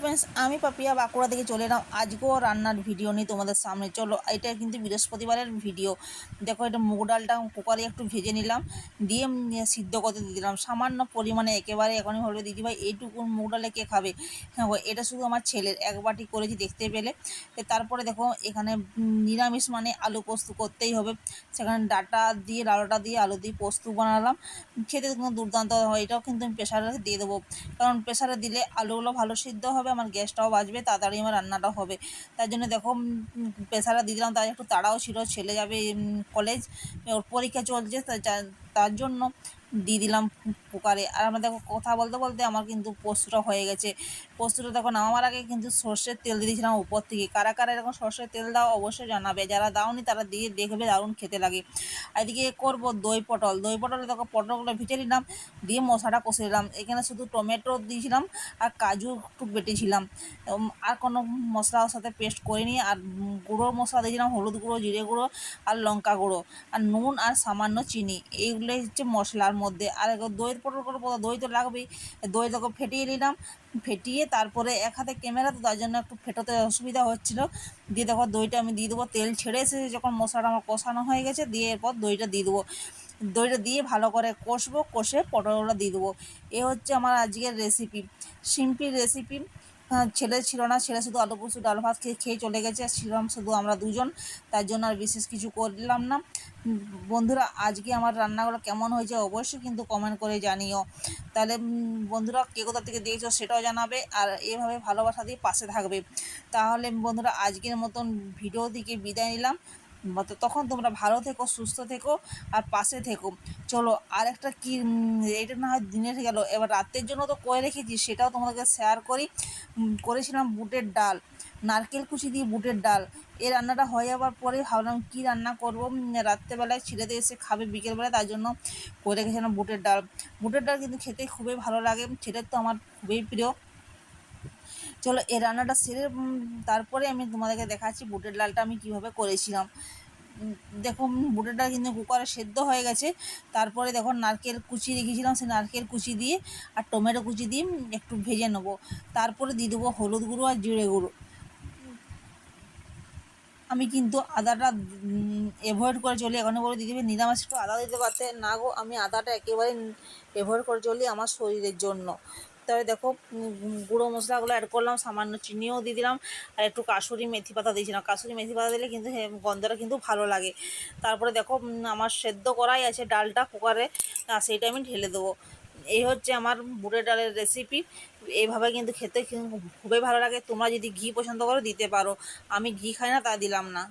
Friends, আমি পাপিয়া বাঁকুড়া থেকে চলে এলাম আজকেও রান্নার ভিডিও নিয়ে তোমাদের সামনে। চলো, এটা কিন্তু বৃহস্পতিবারের ভিডিও। দেখো, এটা মুগ ডালটা কুকারে একটু ভেজে নিলাম, দিয়ে সিদ্ধ করতে দিয়ে দিলাম সামান্য পরিমাণে। একেবারে এখনই বলবে দিদিভাই এইটুকু মুগ ডালে কে খাবে? হ্যাঁ, এটা শুধু আমার ছেলের, এক বাটি করেছি দেখতে পেলে। তারপরে দেখো, এখানে নিরামিষ মানে আলু পোস্ত করতেই হবে। সেখানে ডাটা দিয়ে, ডালটা দিয়ে, আলু দিয়ে পোস্ত বানালাম। খেতে কিন্তু দুর্দান্ত হয়। এটাও কিন্তু আমি প্রেশারে দিয়ে দেবো, কারণ প্রেশারে দিলে আলুগুলো ভালো সিদ্ধ হবে, আমার গ্যাসটাও বাঁচবে, তাড়াতাড়ি আমার রান্নাটাও হবে। তার জন্য দেখো, প্রেশারে দিয়ে দিলাম। তার একটু তাড়াও ছিল, ছেলে যাবে কলেজ, ওর পরীক্ষা চলছে, তার জন্য দিয়ে দিলাম কুকারে। আর আমরা দেখো, কথা বলতে বলতে আমার কিন্তু পোস্তটা হয়ে গেছে। পোস্তটা দেখো, নামার আগে কিন্তু সর্ষের তেল দিয়ে দিয়েছিলাম উপর থেকে। কারা কারা এরকম সর্ষের তেল দাও অবশ্যই জানাবে, যারা দাওনি তারা দিয়ে দেখবে, দারুণ খেতে লাগে। আর এদিকে করবো দই পটল। দই পটলে দেখো, পটলগুলো ভিজে নিলাম, দিয়ে মশলাটা কষে নিলাম। এখানে শুধু টমেটো দিয়েছিলাম আর কাজু একটু বেটেছিলাম, আর কোনো মশলার সাথে পেস্ট করিনি। আর গুঁড়ো মশলা দিয়েছিলাম, হলুদ গুঁড়ো, জিরে গুঁড়ো আর লঙ্কা গুঁড়ো, আর নুন আর সামান্য চিনি। এইগুলোই হচ্ছে মশলার মধ্যে। আর দইয়ের পটল করবো, দই তো লাগবেই। দই তোকে ফেটিয়ে নিলাম, ফেটিয়ে তারপরে এক হাতে ক্যামেরা, তো তার জন্য একটু ফেটোতে অসুবিধা হচ্ছিলো। দিয়ে দেখো, দইটা আমি দিয়ে দেবো। তেল ছেড়ে এসেছে যখন, মশলাটা আমার কষানো হয়ে গেছে, দিয়ে এরপর দইটা দিয়ে দেবো। দইটা দিয়ে ভালো করে কষবো, কষে পটলগুলো দিয়ে দেবো। এ হচ্ছে আমার আজকের রেসিপি, সিম্পল রেসিপি। ছেলে ছিল না, ছেলে শুধু আলু পোস্ত ডাল ভাত খেয়ে খেয়ে চলে গেছে, ছিলাম শুধু আমরা দুজন। তার জন্য আর বিশেষ কিছু করলাম না। বন্ধুরা, আজকে আমার রান্নাগুলো কেমন হয়েছে অবশ্যই কিন্তু কমেন্ট করে জানিও। তাহলে বন্ধুরা, কে কোথা থেকে দিয়েছো সেটাও জানাবে, আর এভাবে ভালোবাসা দিয়ে পাশে থাকবে। তাহলে বন্ধুরা, আজকের মতন ভিডিও থেকে বিদায় নিলাম। তখন তোমরা ভালো থেকো, সুস্থ থেকো, আর পাশে থেকো। চলো, আর একটা কি, এটা না হয় দিনের গেল, এবার রাতের জন্য তো করে রেখেছি, সেটাও তোমাদেরকে শেয়ার করি। করেছিলাম বুটের ডাল, নারকেল কুচি দিয়ে বুটের ডাল। এই রান্নাটা হয়ে যাওয়ার পরে ভাবলাম কী রান্না করবো, রাত্রেবেলায় ছেলেদের এসে খাবে বিকেলবেলায়, তার জন্য করে রেখেছিলাম বুটের ডাল। বুটের ডাল কিন্তু খেতে খুবই ভালো লাগে, ছেলের তো আমার খুবই প্রিয়। চলো, এই রান্নাটা সেরে তারপরে আমি তোমাদেরকে দেখাচ্ছি বুটের ডালটা আমি কীভাবে করেছিলাম। দেখো, বুটের ডাল কিন্তু কুকারে সেদ্ধ হয়ে গেছে। তারপরে দেখো, নারকেল কুচি রেখেছিলাম, সেই নারকেল কুচি দিয়ে আর টমেটো কুচি দিয়ে একটু ভেজে নেবো। তারপরে দিয়ে দেবো হলুদ গুঁড়ো আর জিরে গুঁড়ো। আমি কিন্তু আদাটা অ্যাভয়েড করে চলি। এখন বলে দিদি নিরামিষ একটু আদা দিতে পারতে না গো, আমি আদাটা একেবারে অ্যাভয়েড করে চলি আমার শরীরের জন্য। তবে দেখো, গুঁড়ো মশলাগুলো অ্যাড করলাম, সামান্য চিনিও দিয়ে দিলাম, আর একটু কাসুরি মেথি পাতা দিয়েছিলাম। কাসুরি মেথি পাতা দিলে কিন্তু গন্ধটা কিন্তু ভালো লাগে। তারপরে দেখো, আমার সেদ্ধ করাই আছে ডালটা কুকারে, সেইটা আমি ঢেলে দেবো। এই হচ্ছে আমার বুটের ডালের রেসিপি। এইভাবে কিন্তু খেতে খুবই ভালো লাগে। তোমরা যদি ঘি পছন্দ করো দিতে পারো, আমি ঘি খাই না, তা দিলাম না।